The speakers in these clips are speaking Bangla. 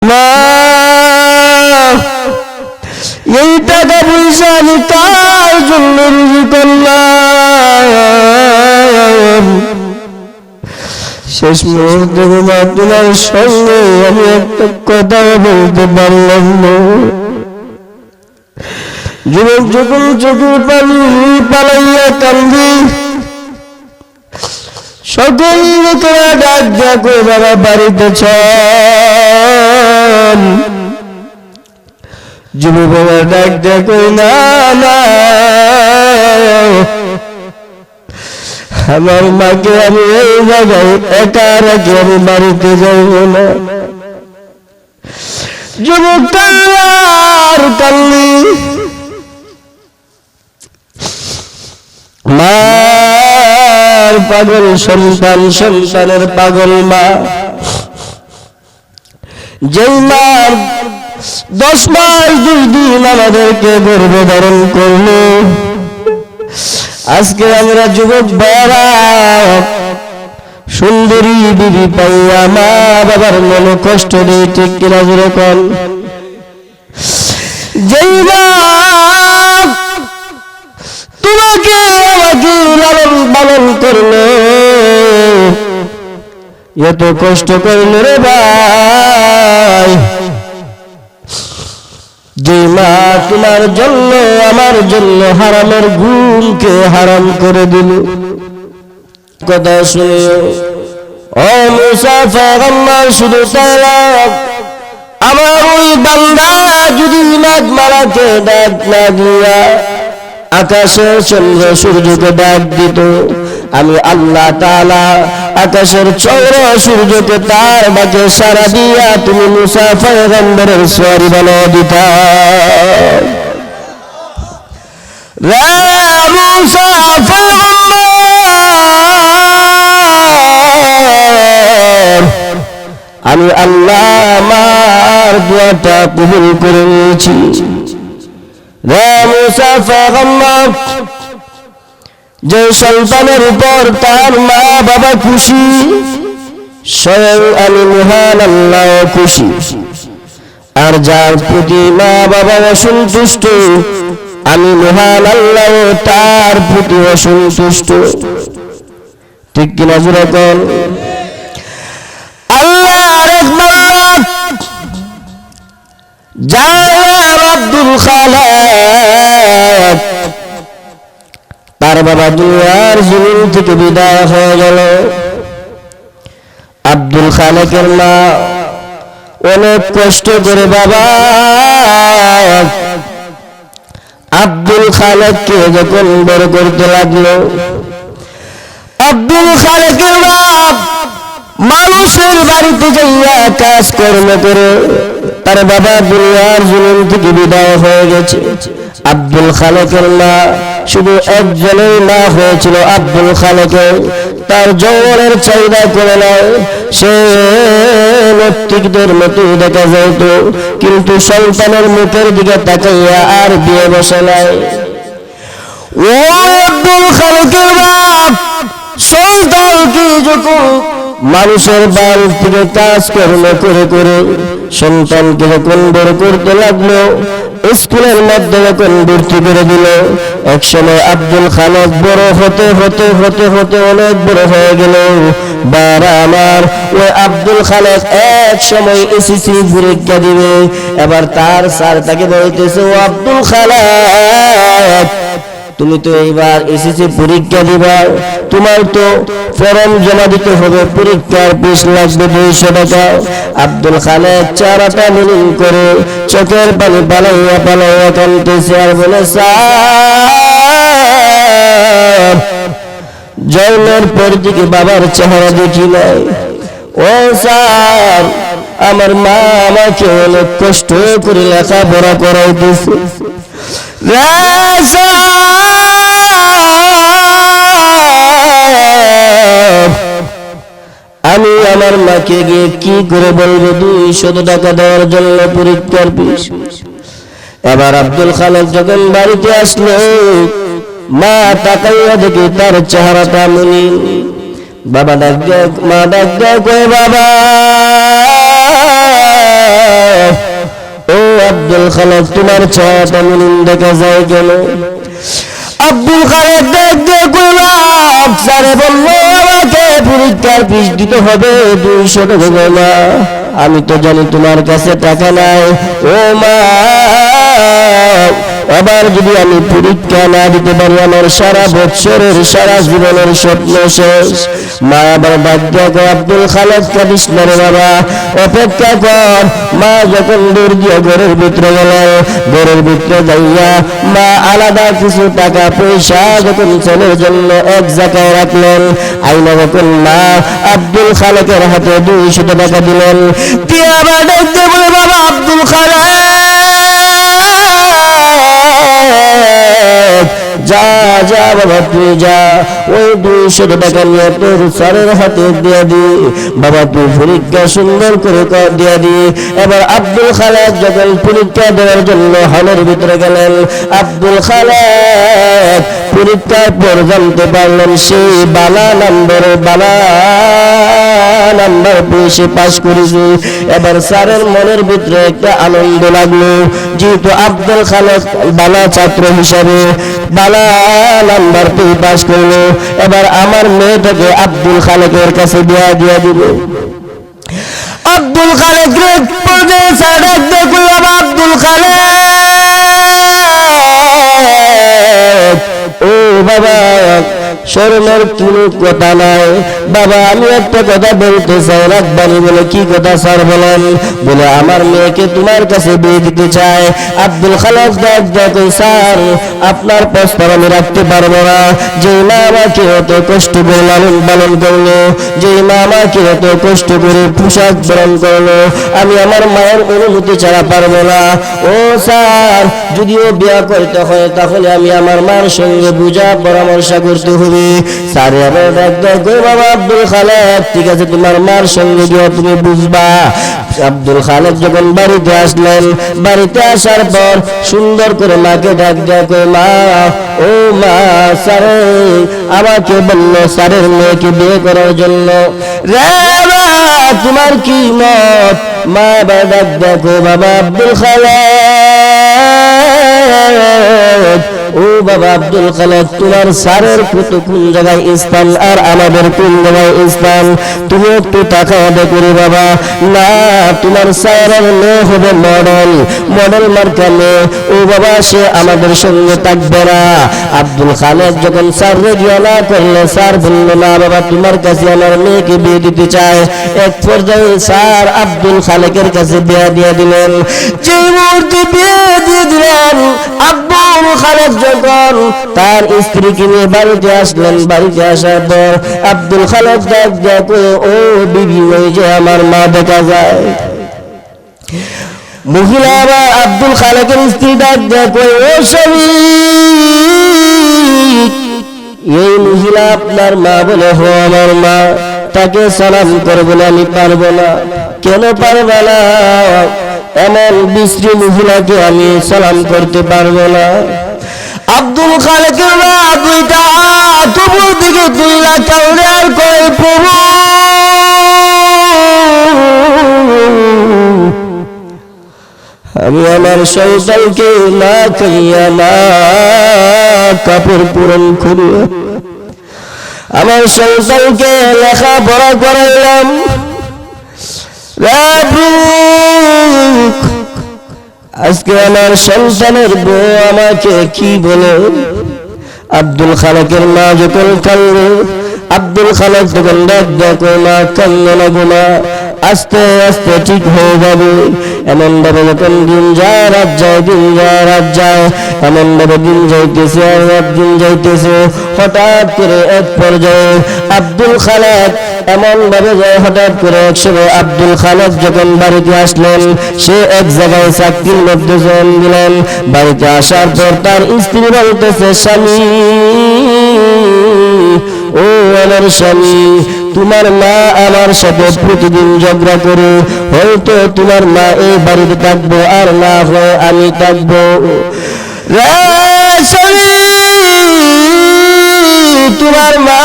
মা এই টাকা পয়সা আমি কার জন্য রুজি করলাম? শেষ মুহূর্তে মা তোমার সঙ্গে আমি একটা কথা বলতে পারলাম না। যুবক যখন চোখের পানি পালাইয়া কান্দি, সকল লোকেরা ডাক ডাকো বাবা বাড়িতে চল। যুবক বাবা ডাক ডাকো না না, আমার মাকে আমি এই জায়গায় একা রাখি, আমি বাড়িতে যাইব না। যুবক কান্নার কান্দি, মার পাগল সন্তান, সন্তানের পাগল মা। যেই মার 10 মাস 2 দিন আমাদেরকে গর্ভে ধারণ করলো, আজকে আমরা যুবক বাবা সুন্দরী বিবি পাইয়া মা বাবার মনে কষ্ট দেয়, ঠিক কিনা যেরকম? যেই মা তোমাকে আমাকে লালন পালন করলো, এত কষ্ট করলো রে ভাই, যে মা তোমার জন্য আমার জন্য হারামের গুণকে হারাম করে দিল। কথা শুনে ও মুসা পয়গম্বর, শুধু তাই না, আমার ওই বান্দা যদি নাক মারাকে ডাক না দিয়া আকাশের চন্দ্র সূর্যকে ডাক দিত, আমি আল্লাহ তাআলা আকাশের চন্দ্র সূর্যকে তার ডাকে সাড়া দিয়া তুমি মুসা পয়গম্বরের সওয়ারি বানিয়ে দিতা। রে মুসা পয়গম্বর, আমি আল্লাহ আমার দোয়াটা কবুল করে নিয়েছি। রে মুসা পয়গম্বর, যে সন্তানের উপর তার মা বাবা খুশি, স্বয়ং আমি মহান আল্লাহ খুশি। আর যার প্রতি মা বাবা অসন্তুষ্ট, আমি মহান আল্লাহ তার প্রতি অসন্তুষ্ট। ঠিক কিনা যেরকম? আল্লাহর এক বান্দা যার আব্দুল খালেক, তার বাবা দুনিয়ার জমিন থেকে বিদায় হয়ে গেল। আব্দুল খালেকের মা অনেক কষ্ট করে বাবা আব্দুল খালেককে যখন বড় করতে লাগলো, আব্দুল খালেকের বাপ মানুষের বাড়িতে যাইয়া কাজ কর্ম করে তার বাবা দুনিয়ার জমিন থেকে বিদায় হয়ে গেছে। আব্দুল খালেকের মা শুধু একজনের মা হয়েছিল আব্দুল খালেকের, তার যৌবনের চাহিদা করে নয়, সে নর্তকীদের মতো দেখা যেত, কিন্তু সন্তানের মুখের দিকে তাকাইয়া আর বিয়ে বসে নাই। ও আব্দুল খালেকের বাপ সন্তানকে যখন মানুষের বাড়ি থেকে কাজ কর্ম করে করে সন্তানকে যখন বড় করতে লাগলো, স্কুলের মধ্যে যখন ভর্তি করে দিল, একসময় আব্দুল খালেক বড় হতে হতে হতে হতে অনেক বড় হয়ে গেল। বাবা আমার, ওই আব্দুল খালেক এক সময় এসএসসি পরীক্ষা দিবে। এবার তার স্যার তাকে বলতেছে, ও আব্দুল খালেক, তুমি তো এইবার এসএসসি পরীক্ষা দিবা, তোমার তো ফর্ম জমা দিতে হবে, পরীক্ষার ফিস লাগবে 200 টাকা। আব্দুল খালেক চারাটা মিলিং করে চোখের পানি পালাইয়া পালাইয়া কাঁদতেছে আর বলে, স্যার, জন্মের পর থেকে বাবার চেহারা দেখি নাই। ও স্যার, আমার মা আমাকে অনেক কষ্ট করে লেখাপড়া করাইতেছে। আমি আমার মাকে গিয়ে কি করে বলবো 200 টাকা দেওয়ার জন্য পরীক্ষার ফিস। এবার আব্দুল খালেক যখন বাড়িতে আসলো, মা তাকাইয়া দেখি তার চেহারাটা মলিন। বাবা ডাক দেয়, মা ডাক দেয়, কই বাবা, আব্দুল খালেক তোমার চেহারাটা মলিন দেখা যায় কেন? আব্দুল খালেক দেখতে কইলাম স্যারে বললো আমাকে পরীক্ষার ফিস দিতে হবে 200 টাকা। না আমি তো জানি তোমার কাছে টাকা নাই। ও মা আবার যদি আমি পরীক্ষা না দিতে পারি আমার সারা বছরের সারা জীবনের স্বপ্ন শেষ। মা আবার বাধ্য করে আব্দুল খালেক কাঁদিস না রে বাবা, অপেক্ষা কর। মা যখন দূর দিয়ে ঘরের ভিতরে গেল, ঘরের ভিতরে যাইয়া মা আলাদা কিছু টাকা পয়সা যখন ছেলের জন্য এক জায়গায় রাখলেন, আইনা যখন মা আব্দুল খালেকের হাতে 200 টাকা দিলেন, দিয়ে আবার দেখতে বলে বাবা আব্দুল খালেক যা যা বাবা তুই যা, ওই 200 টাকা নিয়ে তোর স্যারের হাতে দিয়ে দি বাবা, তুই পরীক্ষা সুন্দর করে দিয়ে দি। এবার আব্দুল খালেক যখন পরীক্ষা দেওয়ার জন্য হলের ভিতরে গেলেন, আব্দুল খালেক পরীক্ষার পর জানতে পারলেন সেই বালা নাম্বার পেয়ে সে পাস করেছে। এবার স্যারের মনের ভিতরে একটা আনন্দ লাগলো, যেহেতু আব্দুল খালেক বালা ছাত্র হিসাবে বালা নাম্বার পেয়ে পাস করলো, এবার আমার মেয়েটাকে আব্দুল খালেকের কাছে বিয়া দিয়ে দিব। আব্দুল খালেক আব্দুল খালেক ও বাবা শরমের কোনো কথা নাই বাবা, আমি একটা কথা বলতে চাই রাখবানি। বলে কি কথা স্যার বলেন? বলে আমার মেয়েকে তোমার কাছে বিয়ে দিতে চাই। আব্দুল খালেক দেখো স্যার আপনার প্রস্তাব আমি রাখতে পারবো না। যে মা আমাকে এত কষ্ট করে লালন পালন করলো, যে মা আমাকে এত কষ্ট করে পোশাক বরণ করলো, আমি আমার মায়ের অনুমতি ছাড়া পারবো না। ও স্যার যদিও বিয়ে করতে হয় তাহলে আমি আমার মার সঙ্গে বুঝা পরামর্শ করতে হবে। স্যার বাবা আব্দুল খালেক ঠিক আছে তোমার মার সঙ্গে গিয়ে তুমি বুঝবা। আব্দুল খালেক যখন বাড়িতে আসলেন, বাড়িতে আসার পর সুন্দর করে মাকে ডাক দেখো মা, ও মা স্যার আমাকে বললো স্যারের মেয়েকে বিয়ে করার জন্য। রে মা তোমার কি মত? মা ডাক দেখো বাবা আব্দুল খালেক, ও বাবা আব্দুল খালেক তোমার স্যারের কত কোন জায়গায় স্থান আর আমাদের কোন জায়গায় স্থান, তুমি একটু টাকা দেখো রে বাবা। না তোমার স্যারের মেয়ে হবে মডেল মার্কা মেয়ে, ও বাবা সে আমাদের সঙ্গে থাকবে না। আব্দুল খালেক যখন স্যাররে গিয়ে না করলে, স্যার বললো না বাবা তোমার কাছে আমার মেয়েকে বিয়ে দিতে চায়। এক পর্যায়ে স্যার আব্দুল খালেকের কাছে বিয়ে দিয়ে দিলেন। যে মুহূর্তে বিয়ে দিয়ে দিলেন আব্দুল খালেক যখন তার স্ত্রীকে নিয়ে বাড়িতে আসলেন, বাড়িতে আসার পর আব্দুল খালেক দেখো ও বিবি ওই যে আমার মা দেখা যায়। মহিলা আবার আব্দুল খালেকের স্ত্রী দেখো ও স্বামী এই মহিলা আপনার মা বলে হো আমার মা, তাকে সালাম করবো না আমি পারবো না। কেন পারবো না? এমন বিশ্রী মহিলাকে আমি সালাম করতে পারবো না। আব্দুল খালেকের মা দুইটা তবুর দিকে তুললা কাউরে আর কয় প্রভু আমি আমার সন্তানকে না খাইয়া না কাপড় পূরণ করিয়া আমার সন্তানকে লেখাপড়া করাইলাম, আজকে আমার সন্তানের বউ আমাকে কি বলে? আব্দুল খালেকের মা যখন কান্দে, আব্দুল খালেক যখন দেখো মা কান্দে না গো মা, আস্তে আস্তে ঠিক হয়ে যাবে। এমন ভাবে যখন দিন যায় রাত যায়, দিন যায় রাত যায়, এমন ভাবে দিন যাইতেছে আর রাত দিন যাইতেছে। হঠাৎ করে এক পর্যায়ে আব্দুল খালেক এমন ভাবে যায়, হঠাৎ করে একসময় আব্দুল খালেক যখন বাড়িতে আসলেন, সে এক জায়গায় চাকরির মধ্যে জয়েন দিলেন। বাড়িতে আসার পর তার স্ত্রী বলতেছে স্বামী ও আমার স্বামী তোমার মা আমার সাথে প্রতিদিন ঝগড়া করে, হয়তো তোমার মা এই বাড়িতে থাকবো আর না হয় আমি থাকবো। তোমার মা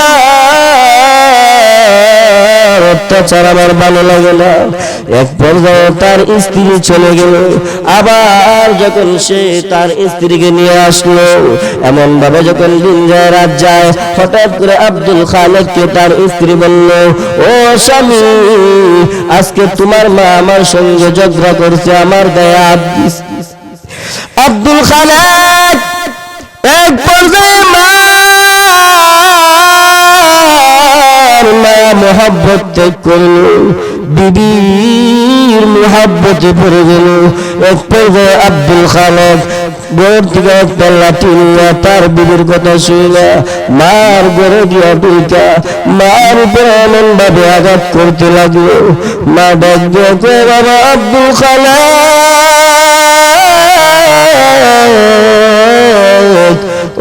অত্যাচার আমার ভালো লাগে না, এক পর্যায়ে তার স্ত্রী চলে গেল। আবার যখন সে তার স্ত্রীকে নিয়ে আসলো, এমন ভাবে যখন দিন যায় রাত যায়, হঠাৎ করে আব্দুল খালেককে তার স্ত্রী বলল, ও স্বামী, আজকে তোমার মা আমার সঙ্গে ঝগড়া করছে, আমার গায়ে হাত দিছে। আব্দুল খালেক এক পর্যায়ে মায়া মোহাব্বত ত্যাগ করল, বিবির মোহাব্বতে পড়ে গেল। এক পর্যায়ে আব্দুল খালেক ঘর থেকে একটা লাঠি নিয়ে তার বিবির কথা শুনে মার ঘরে গিয়া ঢুকা মার উপরে এমন ভাবে আঘাত করতে লাগলো। মা ডাক দিয়ে কয়, বাবা আব্দুল খালেক,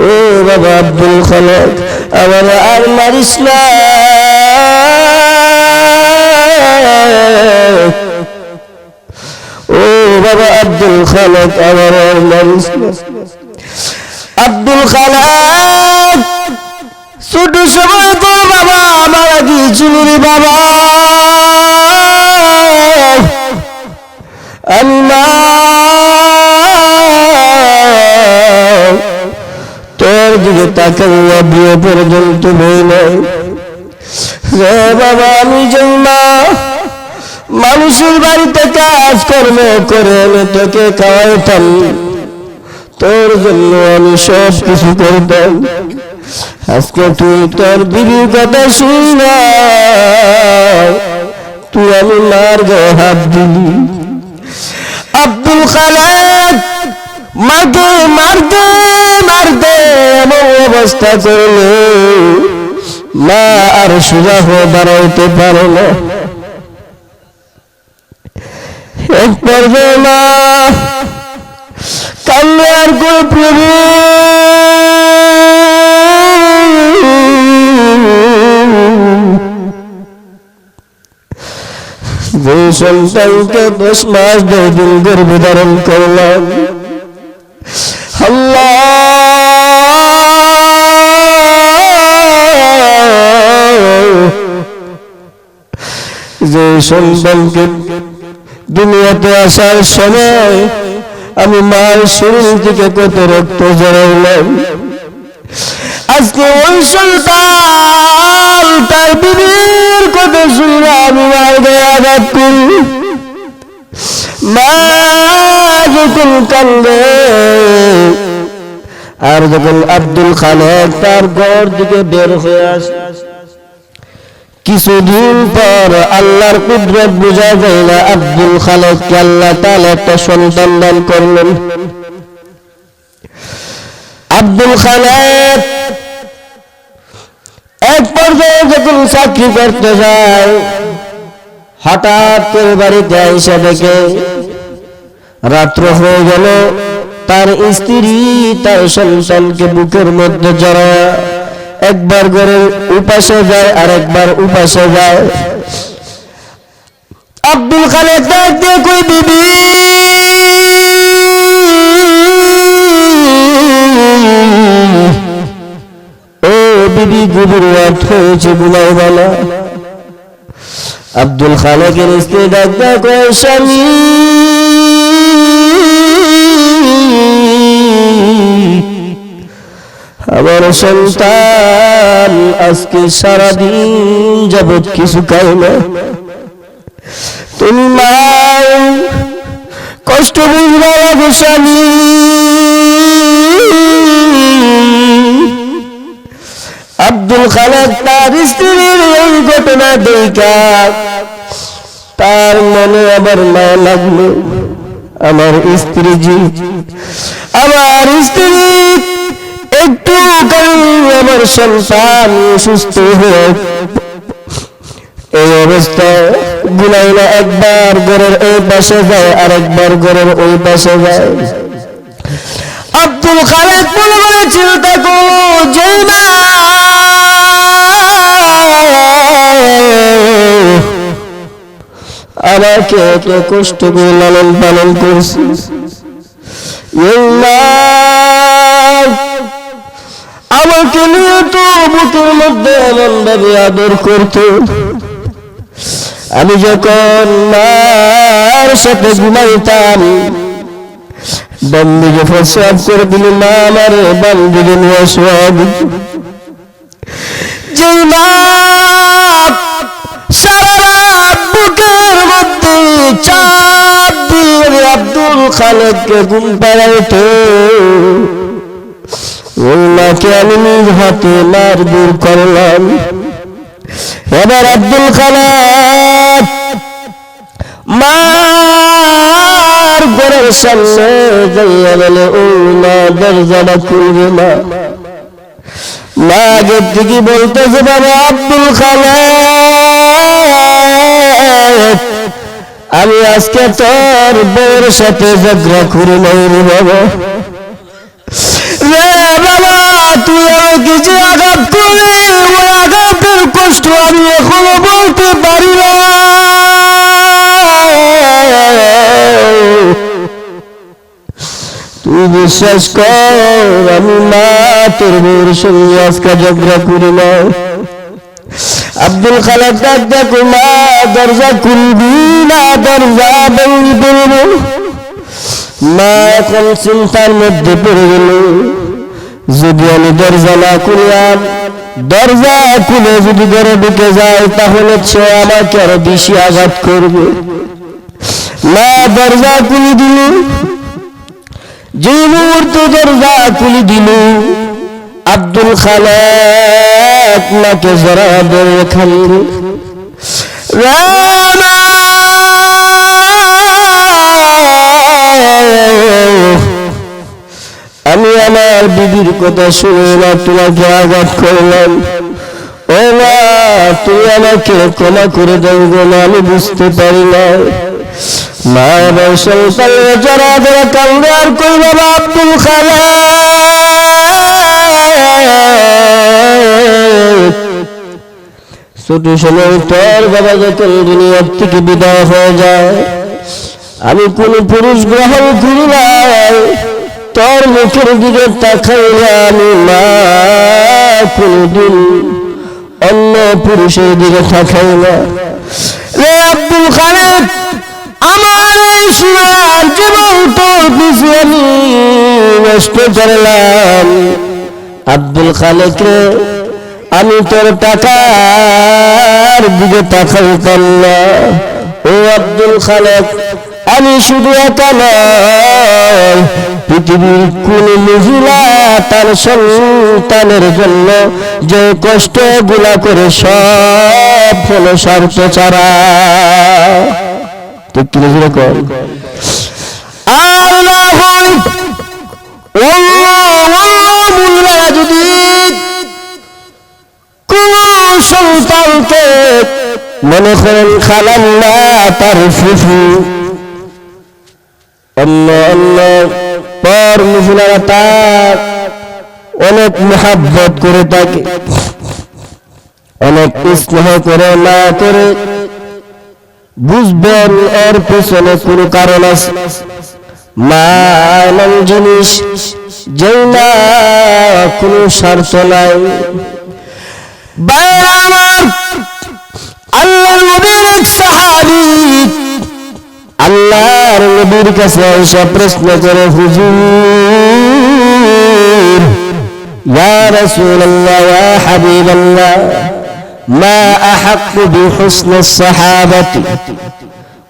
ও বাবা আব্দুল খালেক, আমার আর মারিস না। ও বাবা আব্দুল খালেক, আমার আর মারিস না। আব্দুল খালেক ছোট সময় তো বাবা মারা গিয়েছিল রে বাবা, তোর দিকে তাকাইয়া বিয়ে পর্যন্ত বই নাই রে বাবা। আমি জন্মা মানুষের বাড়িতে কাজ কর্ম করে আমি তোকে খাওয়াইতাম, তোর জন্য আমি সব কিছু করতাম। আজকে তুই তোর বিবির কথা শুনি না, তুই আমি মার গায়ে হাত দিলি। আব্দুল খালেক মাকে মারতে মারতে এমন অবস্থা করলো, মা আর সোজা হয়ে দাঁড়াইতে পারে না। এক পর্যায়ে মা কান্না আর করে, প্রভু যে সন্তানকে 10 মাস 10 দিন গর্ভে ধারণ করলাম, আল্লাহ যে সন্তানকে দুনিয়াতে আসার সময় আমি মার শরীর থেকে কত রক্ত ঝরাইলাম, আজকে ওই সন্তান তার বিবির কথা শুনে আমি মার গায়ে আঘাত করি। মা যখন কান্দে, আর যখন আব্দুল খালেক তার ঘর দিকে বের হয়ে আসে, কিছুদিন পর আল্লাহর কুদরত বোঝা যায় না, আব্দুল খালেককে আল্লাহ তাআলা একটা সন্তান দান করলেন। আব্দুল খালেক এক পর্যায়ে যখন চাকরি করতে যায়, হঠাৎ করে বাড়িতে এসে দেখে রাত্র হয়ে গেল, তার স্ত্রী তার সন্তানকে বুকের মধ্যে জড়ায় একবার ঘরের উপাসে যায় আর একবার উপাসে যায়। আব্দুল খালেক ডাক দিয়ে কই, বিবি ও বিবি, গভীর রাত হয়েছে, ঘুমাই বলা। আব্দুল খালেকের স্ত্রী ডাক দিয়ে কয়, স্বামী আমার সন্তান আজকে সারাদিন যাবৎ কিছু খায় না, তুমি মা কষ্ট বুঝবা লাগো স্বামী। আব্দুল খালেক তার স্ত্রীর এই ঘটনা দেখা তার মনে আবার মায়া লাগলো, আমার স্ত্রী জি, আমার স্ত্রী একটু আমার সন্তান সুস্থ হয়ে এই অবস্থায় গুনাইনা একবার ঘরের এই পাশে যায় আর একবার ঘরের ওই পাশে যায়। আব্দুল খালেক মনে মনে চিন্তা করো, যে না আমাকে এত কষ্ট করে লালন পালন করছি, আমাকে নিয়ে তো বুকের মধ্যে এমন ভাবে আদর করত, আমি যখন মার সাথে ঘুমাইতাম বাম দিকে প্রস্রাব করে দিল মা আমার বাম দিকে নিয়ে সব যে মা সারা রাত বুকের মধ্যে চাপ দিল আব্দুল খালেককে ঘুম পাড়াইতো ওই মাকে আমি নিজ হাতে মার দূর করলাম। এবার আব্দুল খালেক মার ঘরের সামনে যাইয়া বলে ও মা দরজাটা খুলবে মা। মা আগের থেকে বলতেছে বাবা আব্দুল খালেক আমি আজকে তোর বউর সাথে ঝগড়া করে নাই রে বাবা। রে বাবা তুই আমাকে যে আঘাত করলি ওই আঘাতের কষ্ট আমি এখনো বলতে পারি না। তুই বিশ্বাস কর আমি মা তোর বউর সঙ্গে আজকে ঝগড়া করি না। আব্দুল খালেক ডাক দেখো মা দরজা খুলবি না দরজা বন্ধ করবো। মা এখন চিন্তার মধ্যে পড়ে গেল যদি আমি দরজা না খুললাম দরজা খুলে যদি ঘরে ঢুকে যায় তাহলে সে আমাকে আরো বেশি আঘাত করবে। মা দরজা খুলে দিল। যে মুহূর্তে দরজা খুলে দিল আব্দুল খালেক মাকে জড়া ধরে খালি আমি আমার বিবির কথা শুনে না তোমাকে আঘাত করলাম। ও মা তুই আমাকে ক্ষমা করে দাও গো মা আমি বুঝতে পারি না। মা এবার সন্তানের জড়া ধরে কান্দে আর কই বাবা আব্দুল খালেক ছোট সময় তোর বাবা যখন দুনিয়ার থেকে বিদায় হয়ে যায় আমি কোন পুরুষ গ্রহণ করি না তোর মুখের দিকে তাকাইলাম মা কোনদিন অন্য পুরুষের দিকে তাকাই না। রে আব্দুল খালেক আমার এই সোনার জীবন তোর পিছে আমি নষ্ট করলাম। আব্দুল খালেক রে আমি তোর টাকার দিকে তাকাইতাম না। ও আব্দুল খালেক আমি শুধু একা নয় পৃথিবীর কোন মহিলা তার সন্তানের জন্য যে কষ্ট গুলা করে সব হলো স্বার্থ ছাড়া। ঠিক কি রকম যদি কোন সন্তানকে মনে করেন খালাম না তার ফুফু অন্য অন্য পর মহিলারা তার অনেক মহাব্বত করে থাকে অনেক স্নেহ করে না করে বুঝবেন এর পেছনে কোন কারণ আছে। মা এমন জিনিস যেই না কোন স্বার্থ নাই। আল্লাহর নবীর এক সাহাবী আল্লাহর নবীর কাছে এসে প্রশ্ন করে হুজুর ইয়া রাসূলুল্লাহ ইয়া হাবিবাল্লাহ মা আহাক্কু বিহুসনি الصحابة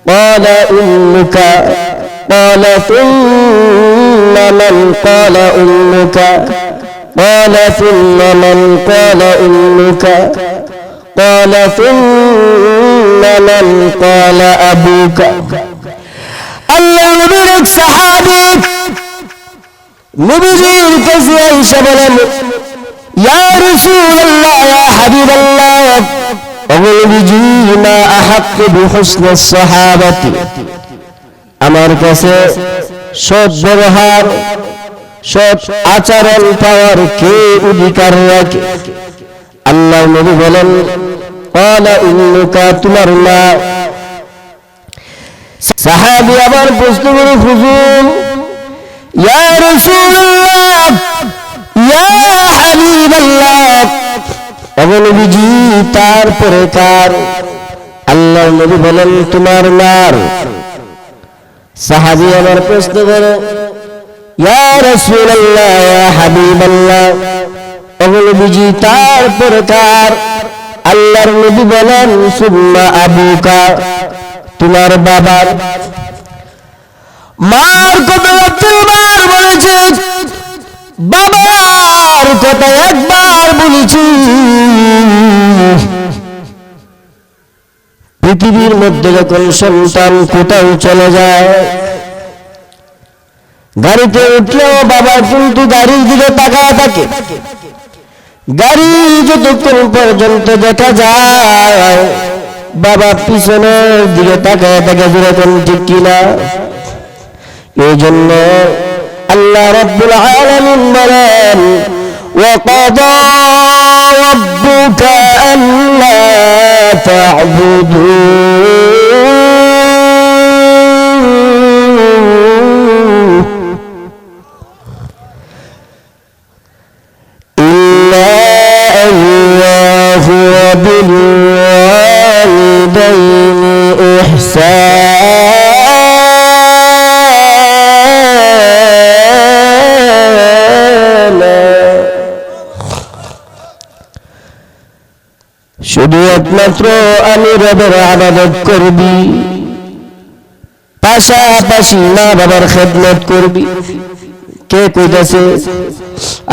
قال أمك قال ثم من قال أمك قال ثم من قال أمك قال ثم من قال أبوك আল্লাহ নবীর এক সাহাবী নবীর কাছে এসে বলেন ইয়া রাসূলুল্লাহ ইয়া হাবিবাল্লাহ ও নবীজি মা আহাক্কু বিহুসনি الصحابة আমার কাছে সৎ ব্যবহার সৎ আচরণ পাওয়ার কে অধিকার রাখে। আল্লাহ নবী বলেন ক্বালা উম্মুকা তোমার মা। সাহাবী আবার প্রশ্ন করে হুজুর ইয়া রাসূলুল্লাহ ইয়া হাবিবাল্লাহ ও নবীজি তারপরে কার? আল্লাহর নবী বলেন তোমার নার। সাহাবী আমার প্রশ্ন করে ইয়া রাসূলুল্লাহ ইয়া হাবিবাল্লাহ, ওগো নবীজি তারপর কার? আল্লাহর নবী বলেন সুম্মা আবুকা, তোমার বাবার। মার কথা তিনবার বলেছে, বাবার কথা একবার বলেছি। পৃথিবীর মধ্যে যখন সন্তান কোথাও চলে যায়, গাড়িতে উঠলেও বাবা কিন্তু গাড়ির দিকে তাকায় থাকে। গাড়ি যতক্ষণ পর্যন্ত দেখা যায় বাবা পিছনের দিকে তাকায় থাকে, যেরকম ঠিক কিনা? এই জন্য আল্লাহ রাব্বুল আলামিন বলেন وَقَضَى رَبُّكَ أَلَّا تَعْبُدُوا إِلَّا إِيَّاهُ وَبِالْوَالِدَيْنِ শুধু একমাত্র আমি রবের ইবাদত করবি, পাশাপাশি মা বাবার খেদমত করবি। কে কইতাছে?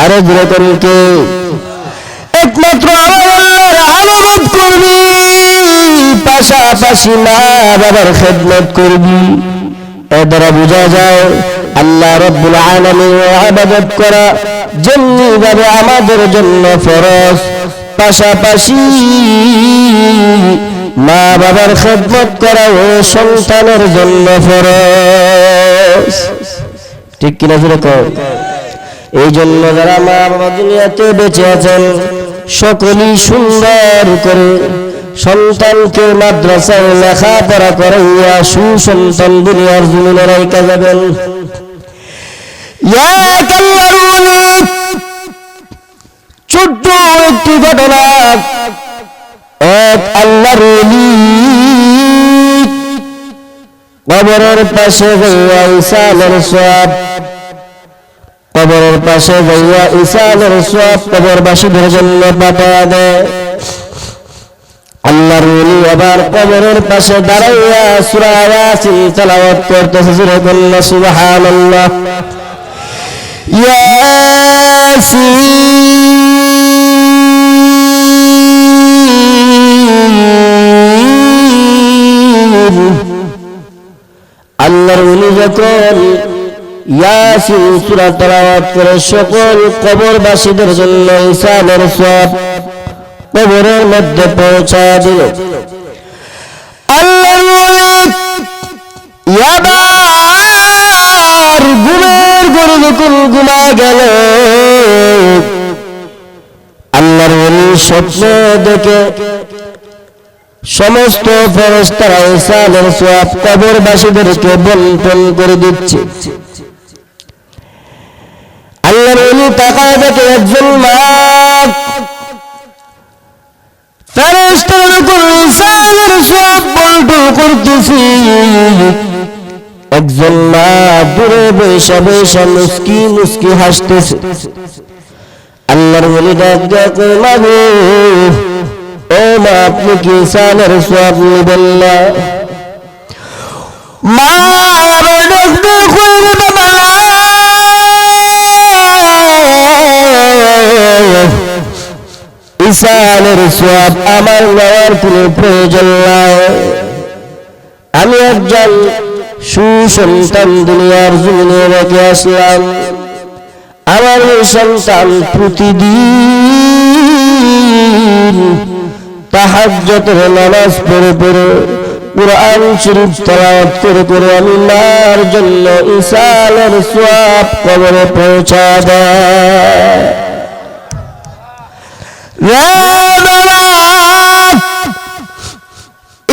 আরে জোরে করেন কে? একমাত্র আল্লাহর ইবাদত করবি, পাশাপাশি মা বাবার খেদমত করবি। এর দ্বারা বোঝা যায় আল্লাহ রাব্বুল আলামিনের ইবাদত করা যেমনিভাবে আমাদের জন্য ফরজ, পাশাপাশি মা বাবার খেদমত করা ও সন্তানের জন্য ফরজ। ঠিক কিনা যেরকম? এই জন্য যারা মা বাবা দুনিয়াতে বেঁচে আছেন সকলেই সুন্দর করে সন্তানকে মাদ্রাসায় লেখাপড়া করাইয়া সুসন্তান দুনিয়ার জমিনে রাইখা যাবেন। ছোট্ট একটি ঘটনা, এক আল্লাহর ওলি কবরের পাশে যাইয়া ইসালের সওয়াব, কবরের পাশে যাইয়া ইসালের সওয়াব কবরবাসীদের জন্য পাঠায়া দেয়। আল্লাহর ওলি আবার কবরের পাশে দাঁড়াইয়া সূরা ইয়াসিন তেলাওয়াত করতেছে, সুবহানাল্লাহ। আল্লাহর ওলি যখন ইয়াসিন সূরা তেলাওয়াত করে সকল কবরবাসীদের জন্য ইসালের সওয়াব কবরের মধ্যে পৌঁছায় দিল। আল্লাহর ওলি এবার ঘুমের ঘরে যখন ঘুমায় গেল, আল্লাহর ওলি স্বপ্ন দেখে সমস্ত ফেরেশতারা ইসালের সওয়াব কবরবাসীদেরকে বন্টন করে দিচ্ছে। আল্লাহর ওলি তাকায় দেখে একজন মা ফেরেশতারা যখন ইসালের সওয়াব বন্টন করতেছে, একজন মা দূরে বসে বসে মুস্কি মুস্কি হাসতেছে। আল্লাহর ওলি ডাক দিয়ে কয়, মা গো, ও মা, আপনি কি ইসালের সওয়াব নেবেন না? মা আবার ডাক দিয়ে কয়, বাবা ইসালের সওয়াব আমার নেওয়ার কোনো প্রয়োজন নাই। আমি একজন সুসন্তান দুনিয়ার জমিনে রেখে আসলাম। আমার এই সন্তান প্রতিদিন তাহাজ্জুদের নামাজ পড়ে পড়ে কুরআন শরীফ তেলাওয়াত করে করে আমি মার জন্য ইসালের সওয়াব কবরে পৌঁছা দেয়।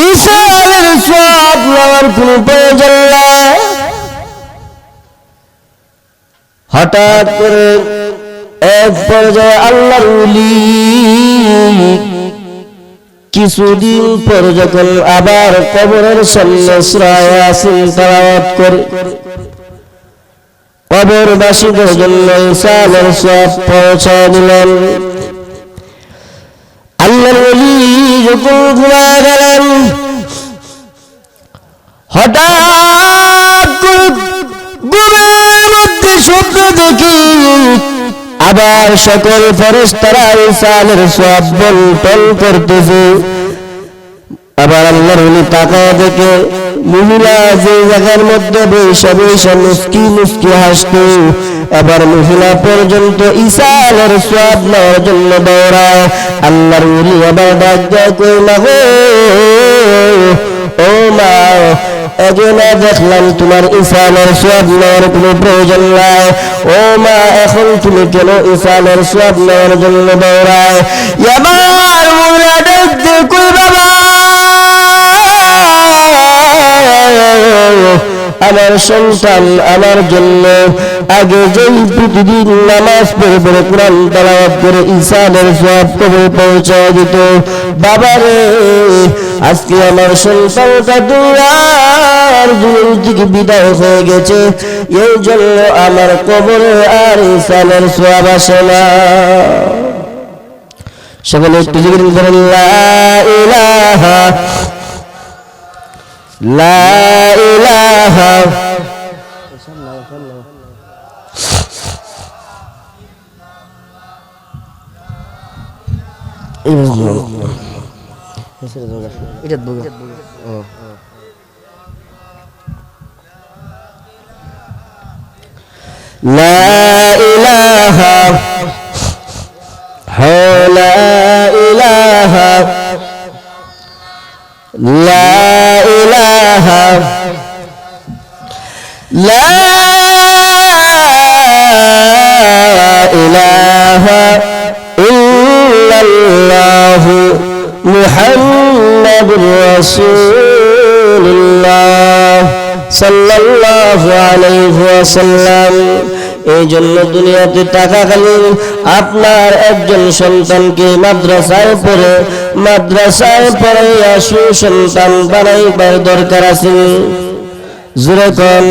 ইসালের সওয়াব নেওয়ার কোনো প্রয়োজন নাই। হঠাৎ করে এক পর্যায়ে আল্লাহর ওলি কিছুদিন পর যখন আবার কবরের সামনে সূরা ইয়াসিন তেলাওয়াত করে কবরবাসীদের জন্য ইসালের সওয়াব পৌঁছায় দিলেন। আল্লাহর ওলি যখন ঘুমায় গেলেন, হঠাৎ ঘুমের মধ্যে স্বপ্ন দেখি আবার সকল ফেরেশতারা ইসালের সওয়াব বন্টন করতেছে। আবার আল্লাহর ওলি তাকায় দেখে মহিলা যে জায়গার মধ্যে বৈশা বৈশা মুস্কি মুস্কি হাসতো, আবার মহিলা পর্যন্ত ইসালের সওয়াব নেওয়ার জন্য দৌড়ায়। আল্লাহর ওলি আবার ডাক দেয়, কই মা গো, ও মা, এজন্য দেখলাম তোমার ইসালের সওয়াব নেওয়ার কোনো প্রয়োজন নাই। ও মা, এখন তুমি কেন ইসালের সওয়াব নেওয়ার জন্য দৌড়ায়? আমার মহিলা ডাক দেয়, কই বাবা, আমার সন্তান আমার জন্য আগে যেই প্রতিদিন নামাজ পড়ে পড়ে কোরআন তেলাওয়াত করে ইসালের সওয়াব কবরে পৌঁছায় দিত, বাবা রে, আজকে আমার সন্তানটা দুনিয়ার জীবন থেকে বিদায় হয়ে গেছে, এই জন্য আমার কবরে আর ইসালের সওয়াব আসে না। সকলে একটু জিকির করেন, লা ইলাহা লা ইলাহা লা ইলাহা লা ইলাহা লা ইলাহা লা ইলাহা ইল্লাল্লাহু মুহাম্মাদুর রাসূলুল্লাহ সাল্লাল্লাহু আলাইহি ওয়াসাল্লাম। এই জন্য দুনিয়াতে থাকাকালীন আপনার একজন সন্তানকে মাদ্রাসায় পড়ে সুসন্তান বানাইবার দরকার আছে। জোরে কোন,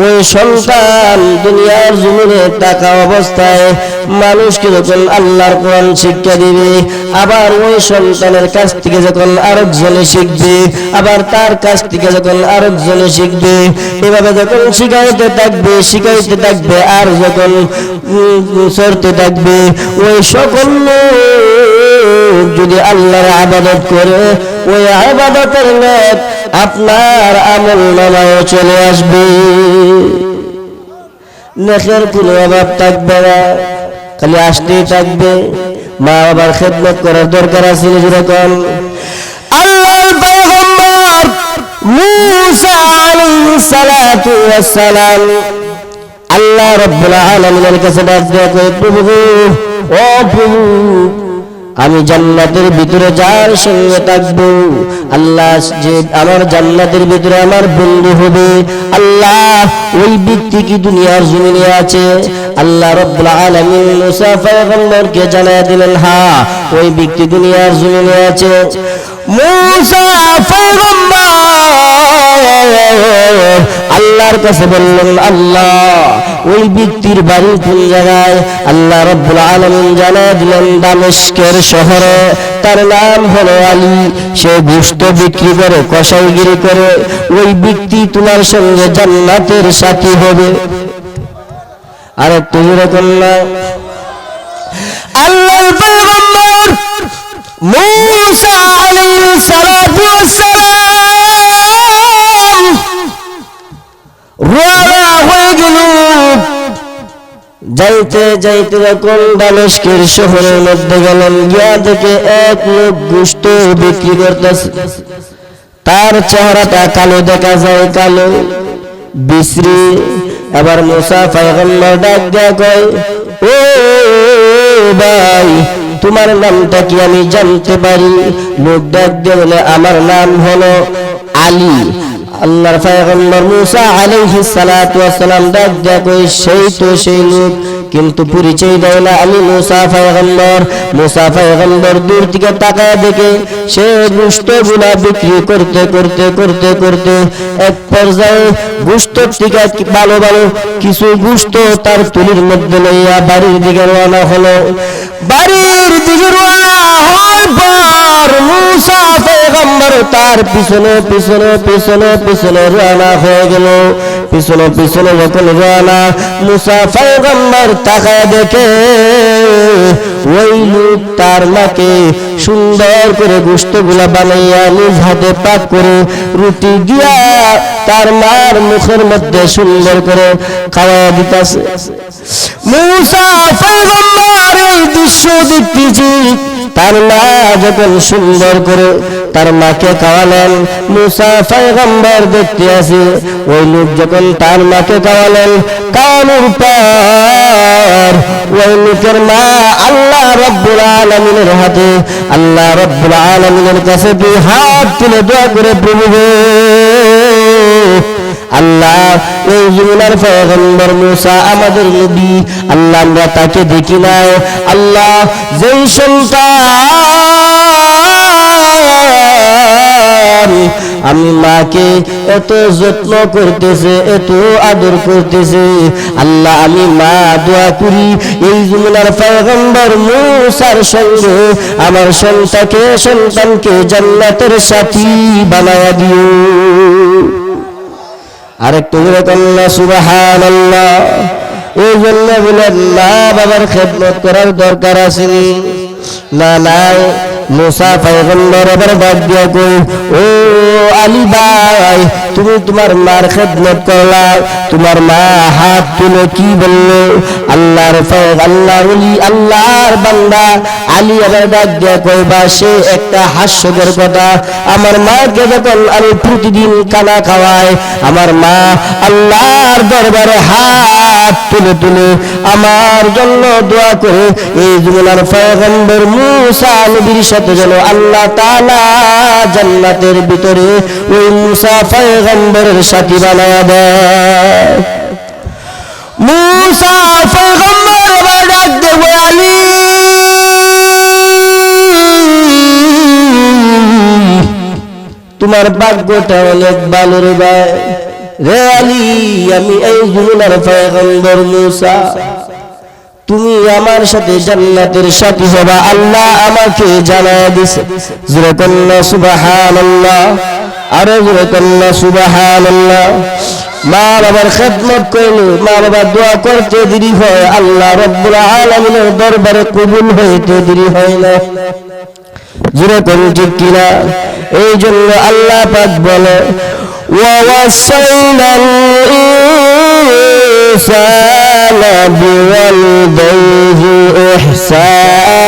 ওই সন্তান দুনিয়ার জমিনে থাকা অবস্থায় মানুষকে যখন আল্লাহর কোরআন শিক্ষা দিবে, আবার ওই সন্তানের কাছ থেকে যখন আরেকজনে শিখবে, আবার তার কাছ থেকে যখন আরেকজনে শিখবে, এভাবে যখন শিখাইতে থাকবে আর যখন চলতে থাকবে, ওই সকল যদি আল্লাহর ইবাদত করে, ওই ইবাদতের নেক আপনার আমলনামায় চলে আসবে। নেকের কোনো অভাব থাকবে না, খালি আসতেই থাকবে। মা বাবার খেদমত করার দরকার আছে। যেরকম আল্লাহর পয়গম্বর মূসা আলাইহিস সালাতু ওয়াস সালাম আল্লাহ রাব্বুল আলামিনের কাছে ডাক দেয়া কয়, প্রভু, ও প্রভু, আমি জান্নাতের ভিতরে যার সঙ্গে থাকবো, আল্লাহ যে আমার জান্নাতের ভিতরে আমার বন্ধু হবে, আল্লাহ ওই ব্যক্তি কি দুনিয়ার জমিনে আছে? আল্লাহ রাব্বুল আলামিন মূসা পয়গম্বরকে জানায় দিলেন, হ্যাঁ, ওই ব্যক্তি দুনিয়ার জমিনে আছে। মূসা পয়গম্বর আল্লাহর কাছে বললেন, আল্লাহ ওই ব্যক্তির বাড়ি কোন জায়গায়? আল্লাহ রাব্বুল আলামিন জানায় দিলেন, দামেস্কের শহরে, তার নাম হলো আলী, সে গোশত বিক্রি করে, কসাইগিরি করে, ওই ব্যক্তি তোমার সঙ্গে জান্নাতের সাথী হবে। আর একটু এরকম না, আল্লাহর পয়গম্বর মূসা আলাইহিস সালাতু ওয়াস সালাম রওনা হয়ে গেল। যাইতে যাইতে যখন দামেস্কের শহরের মধ্যে গেলেন, গিয়া দেখে এক লোক গোশত বিক্রি করতেছে। তার চেহারাটা কালো দেখা যায়, কালো বিশ্রী। আবার মূসা পয়গম্বর ডাক দেয়া কয়, ও ভাই, তোমার নামটা কি আমি জানতে পারি? লোক ডাক দিয়ে বলে, আমার নাম হলো আলী। আল্লাহর পয়গম্বর মুসা আলাইহিস সালাতু ওয়াস সালাম ডাক দেখো সেই তো সেই লোক, কিন্তু পরিচয় দেয় না আমি মুসা পয়গম্বর। মুসা পয়গম্বর দূর থেকে তাকায় দেখে সে গোশতগুলা বিক্রি করতে করতে করতে করতে এক পর্যায়ে গোশত থেকে ভালো ভালো কিছু গোশত তার তুলির মধ্যে লইয়া বাড়ির দিকে রওনা হলো। বাড়ির দিকে রওনা হওয়ার পর মুসা পয়গম্বর তার পিছনে পিছনে পিছনে পিছনে রওনা হয়ে গেল। পিছনে পিছনে যখন রওনা, মুসা পয়গম্বর তাকায় দেখে ওই লোক তার মাকে সুন্দর করে গোশতগুলা বানাইয়া নিজ হাতে পাক করে রুটি দিয়া তার মার মুখের মধ্যে সুন্দর করে খাওয়া দিতেছে। মুসা পয়গম্বর এই দৃশ্য দেখতেছি। তার মা যখন সুন্দর করে তার মাকে খাওয়ালেন, মুসা পয়গম্বর দেখতে আসে ওই লোক যখন তার মাকে খাওয়ালেন, খাওয়ানোর পর ওই লোকের মা আল্লাহ রাব্বুল আলামিনের হাতে, আল্লাহ রাব্বুল আলামিনের কাছে দুই হাত তুলে দোয়া করে, প্রভু আল্লাহ এই যমুনার পয়গম্বর মুসা আমাদের নবী, আল্লাহ আমরা তাকে দেখি নাই, আল্লাহ যেই সন্তান আমি মাকে এত যত্ন করতেছে, এত আদর করতেছে, আল্লাহ আমি মা দোয়া করি এই যমুনার পয়গম্বর মুসার সঙ্গে আমার সন্তানকে জান্নাতের সাথী বানায়া দিও। আরেকটু আল্লাহ সুবহানাল্লাহ। এই জন্য বলেন মা বাবার খেদমত করার দরকার আছে না? নাই। মুসা পয়গম্বর আবার ডাক দিয়া কই, ও আলী ভাই, তুমি তোমার মার খেদমত করলা, তোমার মা হাত তুলে কি বললো? আল্লাহর ওলি, আল্লাহর বান্দা আলী আবার ডাক দিয়া কইবা সে একটা হাস্যকর কথা। আমার মাকে যখন আমি প্রতিদিন কানা খাওয়াই, আমার মা আল্লাহর দরবারে হাত তুলে তুলে আমার জন্য দোয়া করে এই যমুনার পয়গম্বর মুসা নবীর সাথে যেন আল্লাহ তাআলা জান্নাতের ভিতরে ওই মুসা পয়গম্বরের সাথী বানায়া দেয়। মুসা পয়গম্বর আবার ডাক দেব, আলী তোমার ভাগ্যটা অনেক ভালো রে ভাই। রে আলী, আমি এই যমুনার পয়গম্বর মুসা, তুমি আমার সাথে জান্নাতের সাথী হবা, আল্লাহ আমাকে জানায়া দিছে। জোরে কন্না সুবহানাল্লাহ, আরে জোরে কন্না সুবহানাল্লাহ। মা বাবার খেদমত করলে, মা বাবার দোয়া করতে দেরি হয়, আল্লাহ রাব্বুল আলামিনের দরবারে কবুল হইতে দেরি হয় না। জোরে কোন ঠিক কিনা? এই জন্য আল্লাহ পাক বলে, ووصينا الإنسان بوالديه إحسانا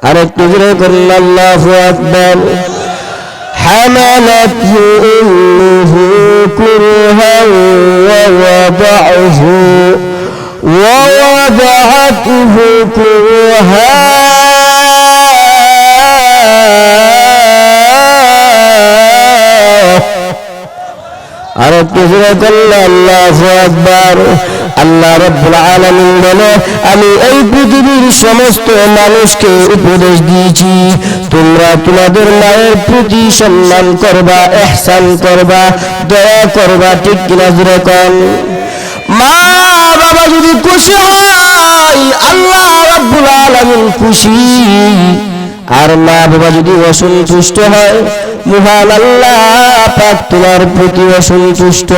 আরেকটু জোরে করুন আল্লাহু আকবার। حملته أمه كرها ووضعته كرها আরেকটু জোরে করলে আল্লাহু আকবার। আল্লাহ রাব্বুল আলামিন বলে, আমি এই পৃথিবীর সমস্ত মানুষকে উপদেশ দিয়েছি তোমরা তোমাদের মায়ের প্রতি সম্মান করবা, ইহসান করবা, দয়া করবা, ঠিক কিনা? জোরে কোন। মা বাবা যদি খুশি হয়, আল্লাহ রাব্বুল আলামিন খুশি। আর মা বাবা যদি অসন্তুষ্ট হয়, মহান আল্লাহ পাক তোমার প্রতি অসন্তুষ্ট।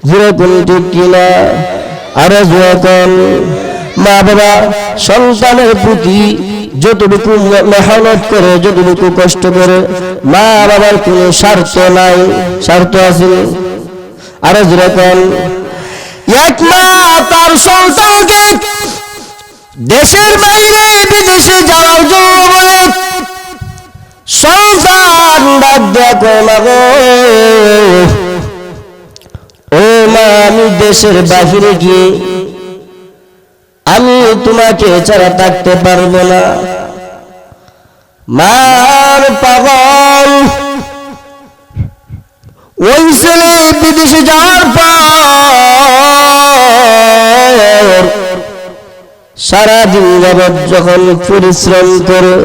যেরকম ঠিক কিনা? আরে যখন মা বাবা সন্তানের প্রতি যতটুকু মেহনত করে, যতটুকু কষ্ট করে, মা বাবার কোনো স্বার্থ নাই, স্বার্থ আছে? আরে যেরকম এক মা তার সন্তানকে দেশের বাইরে বিদেশে যাওয়ার জন্য বলে, সন্তান ডাক দেখো না গো, ও মা আমি দেশের বাহিরে গিয়ে আমি তোমাকে ছাড়া থাকতে পারবো না। মার পাগল ওই ছেলে বিদেশে যাওয়ার পর সারাদিন যাবৎ যখন পরিশ্রম করে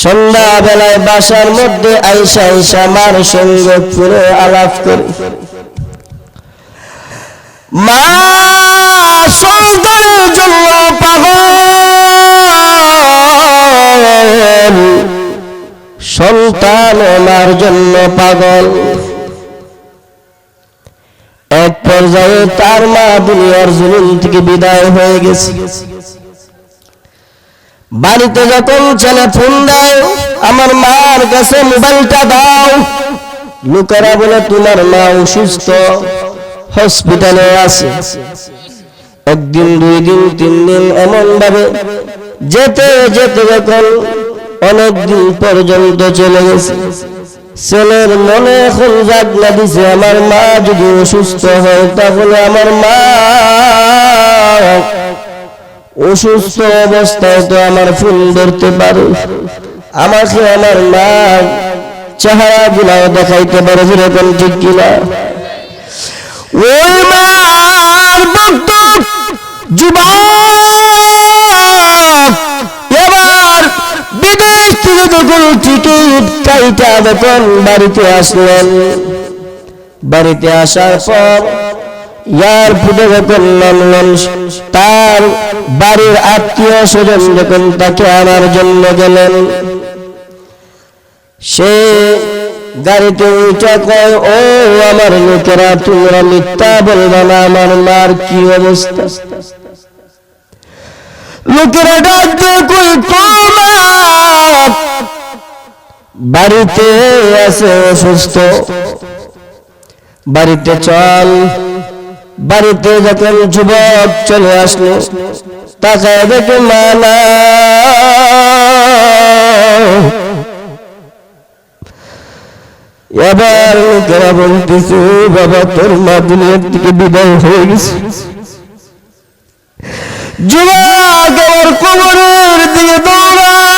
সন্ধ্যা বেলায় বাসার মধ্যে আইসা আইসা মার সঙ্গে ফিরে আলাপ করে, মা সন্তানের জন্য পাগল, সন্তান মার জন্য পাগল। এক পর্যায়ে তার মা দুনিয়ার জমিন থেকে বিদায় হয়ে গেছে। বাড়িতে যখন ছেলে ফোন দেয়, আমার মার কাছে মোবাইলটা দাও, লোকেরা বলে তোমার মা অসুস্থ, হসপিটালে আছে। একদিন, 2 দিন, 3 দিন এমন ভাবে যেতে যেতে যখন অনেকদিন পর্যন্ত চলে গেছে, ছেলের মনে এখন জাগলা দিছে, আমার মা যদি অসুস্থ হয় তাহলে আমার মা অসুস্থ অবস্থায় তো আমার ফুল ধরতে পারে, আমাকে আমার মা চেহারা গুলাও দেখাইতে পারে, যেরকম ঠিক কিনা। ওই মার ভক্ত যুবক এবার বিদেশ থেকে যখন টিকিট কাইটা যখন বাড়িতে আসলেন, বাড়িতে আসার পর এয়ারপোর্টে যখন নামলেন, তার বাড়ির আত্মীয় স্বজন যখন তাকে আনার জন্য গেলেন, সে গাড়িতে উঠে কয়, ও আমার লোকেরা, তোমরা মিথ্যা বলবে না, আমার মার কি অবস্থা। লোকেরা ডাকতে কই, তোমার বাড়িতে আছে অসুস্থ, বাড়িতে চল। বাড়িতে যখন যুবক চলে আসলো, তাকায় দেখে মা না। এবার লোকেরা বলতেছে, বাবা তোর মা দুনিয়ার থেকে বিদায় হয়ে গেছে। যুবক আমার কবরের দিকে দৌড়ায়,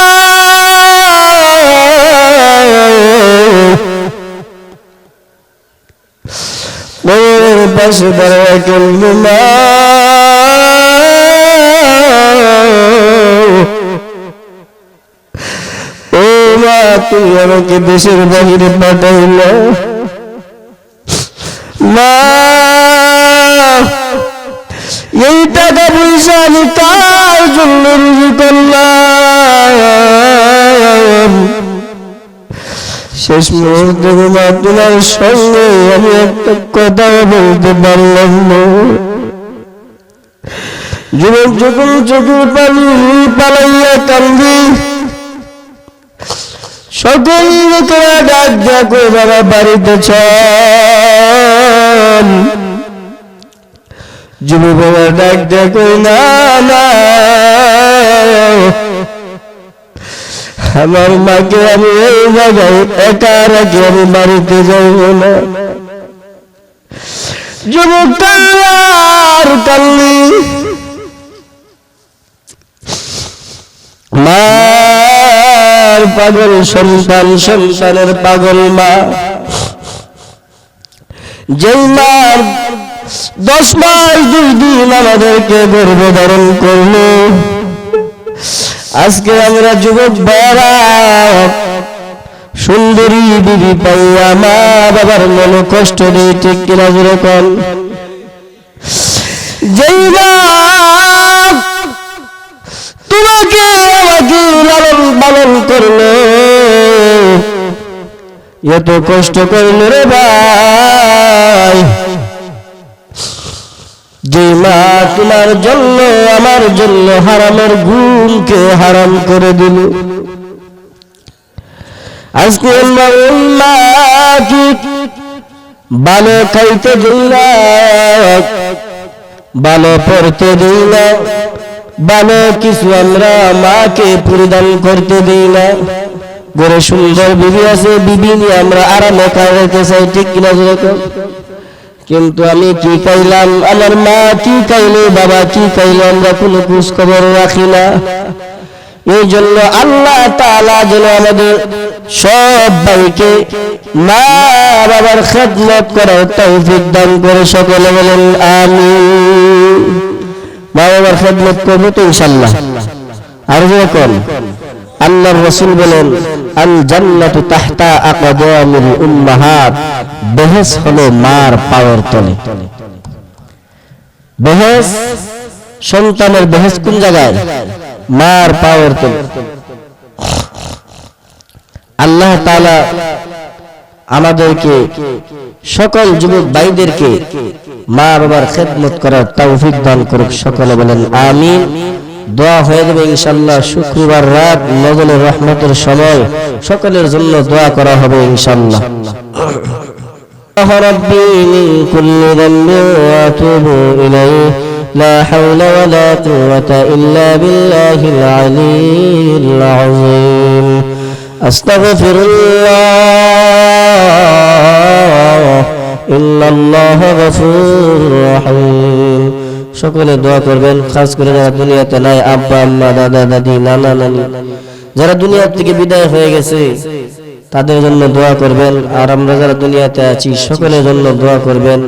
পাশে দাঁড়ায় বলল, মা ও মা, তুমি আমাকে দেশের বাহিরে পাঠাইল, মা এই টাকা পয়সা আমি কার জন্য রুজি করলাম, শেষ মুহূর্তে মা তোমার সঙ্গে আমি একটা কথা বলতে পারলাম না। যুবক যখন চোখের পানি পালাইয়া কান্দি, সকল লোকেরা ডাক দেখো, বাবা বাড়িতে চল। যুবক বাবা ডাক দেখো, না না, আমার মাকে আমি এই জায়গায় একা রাখি, আমি বাড়িতে যাইব না। যুবক কান্নার কান্দি, মার পাগল সন্তান, সন্তানের পাগল মা। যেই মার 10 মাস 2 দিন আমাদেরকে গর্ভধারণ করলো, আজকে আমরা যুবক বাবা সুন্দরী বিবি পাইয়া মা বাবার মনে কষ্ট নেই, ঠিক কিনা যেরকম। যেই মা তোমাকে আমাকে লালন পালন করলো, এত কষ্ট করলো রে ভাই, যে মা তোমার জন্য আমার জন্য হারামের গুণকে হারাম করে দিল। আজকে আমরা ওই মাকে ভালো খাইতে দিই না, ভালো পড়তে দিই না, ভালো কিছু আমরা মাকে পরিধান করতে দিই না। ঘরে সুন্দর বিবি আছে, বিবি নিয়ে আমরা আরামে খাইতে চাই, ঠিক কিনা যেরকম। কিন্তু আমি কি খাইলাম, আমার মা কি খাইলো, বাবা কি খাইলো, আমরা কোনো খোঁজ খবর রাখি না। এই জন্য আল্লাহ তাআলা যেন আমাদের সব ভাইকে মা বাবার খেদমত করার তৌফিক দান করে, সকলে বলেন আমিন। মা বাবার খেদমত করবো তো ইনশাআল্লাহ। আর যখন আল্লাহর রাসূল বলেন আল জান্নাতু তাহতা আকদামিল উম্মাহাত, বেহেশত হলো মার পায়ের তলে। বেহেশত, সন্তানের বেহেশত কোন জায়গায়? মার পায়ের তলে। আল্লাহ তাআলা আমাদেরকে সকল যুবক ভাইদেরকে মা বাবার খেদমত করার তৌফিক দান করুক, সকলে বলেন আমিন। দোয়া হয়ে যাবে ইনশাআল্লাহ শুক্রবার রাত নজরুল রহমতের সময় সকলের জন্য দোয়া করা হবে ইনশাআল্লাহ। ربي من كل ذنب واتوب إليه لا حول ولا قوة إلا بالله العلي العظيم أستغفر الله إن الله غفور رحيم। সকলে দোয়া করবেন, খাস করে যারা দুনিয়াতে নাই, আব্বা আম্মা দাদা দাদি নানা নানি যারা দুনিয়া থেকে বিদায় হয়ে গেছে তাদের জন্য দোয়া করবেন। আর আমরা যারা দুনিয়াতে আছি সকলের জন্য দোয়া করবেন।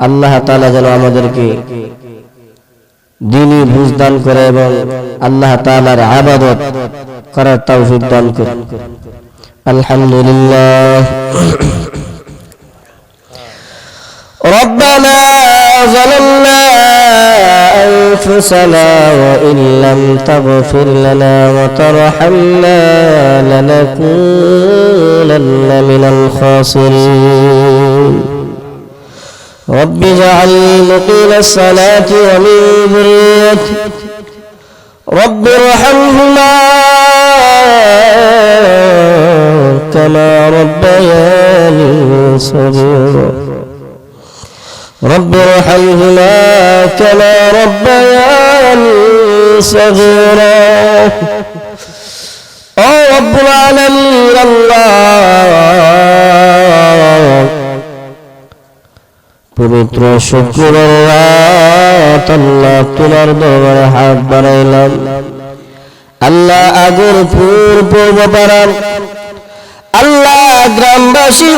আল্লাহ তাআলা যেন আমাদেরকে দ্বীনি বুঝ দান করে এবং আল্লাহ তাআলার ইবাদত করার তৌফিক দান করেন। আলহামদুলিল্লাহ। ربنا ظلمنا أنفسنا وإن لم تغفر لنا وترحمنا لنكونن من الخاسرين رب اجعلني مقيم الصلاة ومن ذريتي رب ارحمهما كما ربياني صغيرا رب ارحمهما كما ربياني صغيرا او رب العالمين الله পবিত্র শুক্রবার রাত আল্লাহ তোমার দরবারে হাত বাড়াইলাম। আল্লাহ আগর পূর্ব পাড়ার আল্লাহ গ্রামবাসী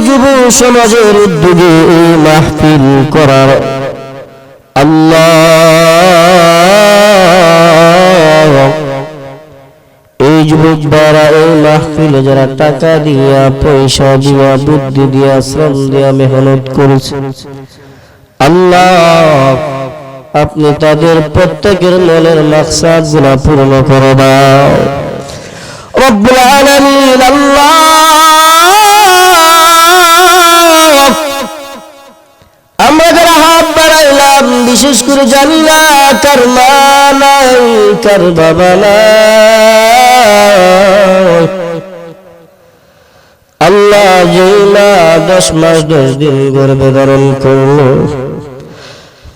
যুব সমাজের উদ্যোগে এই মাহফিল করার আল্লাহ এই যুবক দ্বারা এই মাহফিলে যারা টাকা দিয়া, পয়সা দিয়া, বুদ্ধি দিয়া, শ্রম দিয়া মেহনত করেছে আল্লাহ আপনি তাদের প্রত্যেকের মনের মাকসাদ গুলা পূর্ণ করে দাও রব্বুল আলামিন। আল্লাহ আমরা যারা হাত বাড়াইলাম, বিশেষ করে জানি না কার মা নাই, কার বাবা নাই আল্লাহ, যেই মা 10 মাস 10 দিন গর্ভে ধারণ করলো,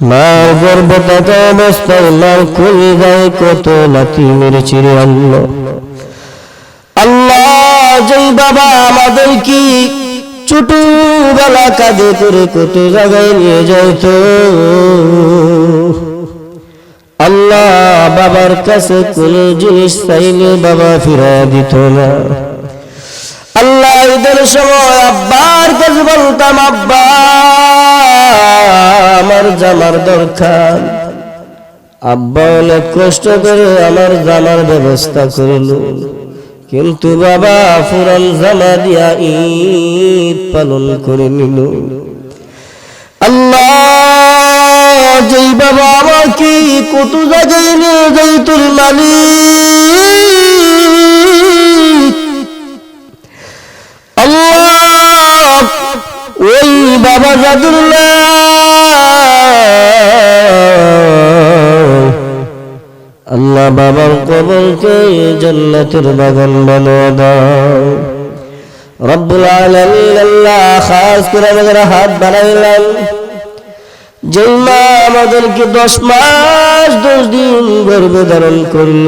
মার গর্ভে থাকা অবস্থায় মার কোলে গায়ে কত লাথি মেরেছে রে আল্লাহ। আল্লাহ যেই বাবা আমাদের কি ছোটবেলা কাঁধে করে কত জায়গায় নিয়ে যাইত আল্লাহ, বাবার কাছে কোন জিনিস চাইলে বাবা ফিরা দিত না আল্লাহ। ঈদের সময় আব্বার কাছে বলতাম, আব্বা আমার জামার দরকার, আব্বা অনেক কষ্ট করে আমার জামার ব্যবস্থা করল, কিন্তু বাবা ফুরান জামা দিয়া ঈদ পালন করে নিল। আল্লাহ যেই বাবা আমাকে কত জায়গায় নিয়ে যাইতুল মালিক আল্লাহ, ওই বাবা জাদুল্লাহ আল্লাহ বাবার কবরকে জান্নাতের বাগান বানিয়ে দাও রব্বুল আলামিন। আল্লাহ খাস করে আমাদের হাত বাড়াইলাম, যেই মা আমাদেরকে 10 মাস 10 দিন গর্ভে ধারণ করল,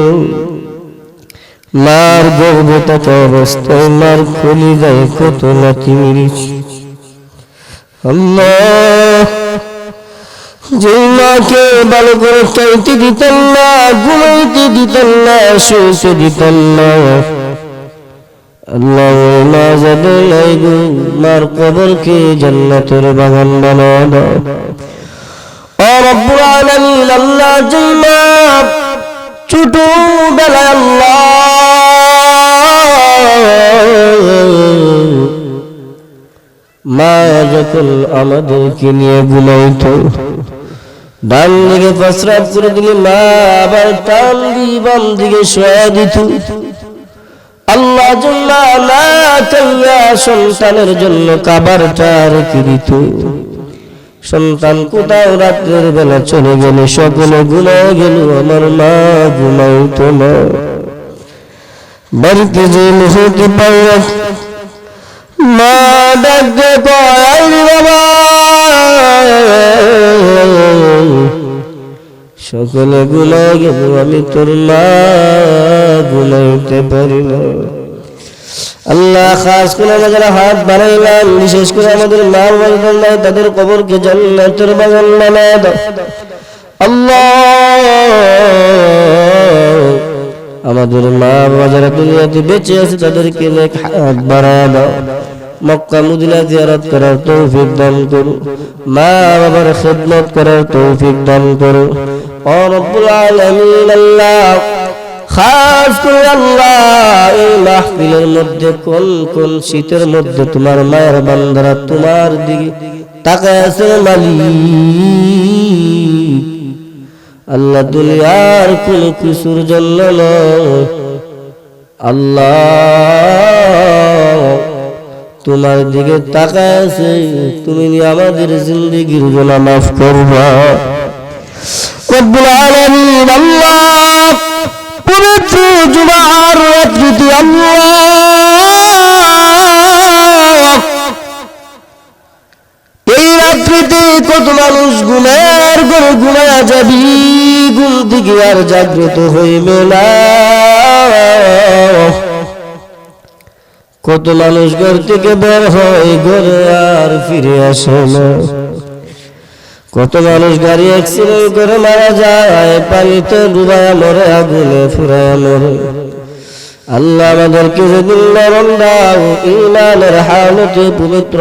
মার গর্ভে থাকা অবস্থায় মার কলিজায় কত লাথি মেরেছি আল্লাহ যেই মাকে ভালো করে খাইতে দিতেন না, ঘুমাইতে দিতেন না, শুইতে দিতেন না, আল্লাহ মা যাবে নাই গো, মার কবরকে জান্নাতের বাগান বানায় দাও। ও রব্বুল আলামিন, আল্লাহ যেই মা ছোটবেলায় আল্লাহ মা যখন আমাদেরকে নিয়ে ঘুমাইতো, ডান দিকে প্রস্রাব করে দিলে মা আবার টান দিয়ে বাম দিকে শোয়া দিত। আল্লাহ জাল্লা না চাইয়া সন্তানের জন্য খাবারটা রেখে দিত। সন্তান কোথাও রাত্রের বেলা চলে গেলে সকলে ঘুমায় গেল, আমার মা ঘুমাইতো না। বাড়িতে যে মুহূর্তে পাওয়া মা ডাকতে কয় বাবা, সকলে ঘুমায় গেল, আমি তোর মা ঘুমাইতে পারি না। আল্লাহ খাস করে আমাদের হাত বাড়াইলাম, বিশেষ করে আমাদের মা বাবা নাই, তাদের কবরকে জান্নাতের বাগান বানায় দাও। আল্লাহ আমাদের মা বাবা যারা দুনিয়াতে বেঁচে আছে তাদেরকে নেক হাত বাড়ায় দাও। মক্কা মদিনা জিয়ারত করার তৌফিক দান করো, মা বাবার খিদমত করার তৌফিক দান করো। ও রব্বুল আলামিন, আল্লাহ খাস করে আল্লাহ এই মাহফিলের মধ্যে কোন কোন শীতের মধ্যে তোমার মায়ের বান্দারা তোমার দিকে তাকায় আছে মালিক, আল্লাহ দুনিয়ার কোন কিছুর জন্য নয়, আল্লাহ তোমার দিকে তাকায় আছে, তুমি আমাদের জিন্দেগির গুনাহ মাফ করবা। রব্বুল আলামিন, আল্লাহ পবিত্র জুমার রাত্রিতে আল্লাহ এই রাত্রিতে কত মানুষ গুনার ঘরে ঘুমায়া যাবি, ঘুম থেকে আর জাগ্রত হইবে না। কত মানুষ ঘর থেকে বের হয়, ঘরে আর ফিরে আসে না। কত মানুষ গাড়ি অ্যাক্সিডেন্ট করে মারা যায়, পানিতে ডুবায়া মরে, আগুনে ফুরায়া মরে। আল্লাহ আমাদেরকে যেদিন মরণ দাও, ঈমানের হালতে পবিত্র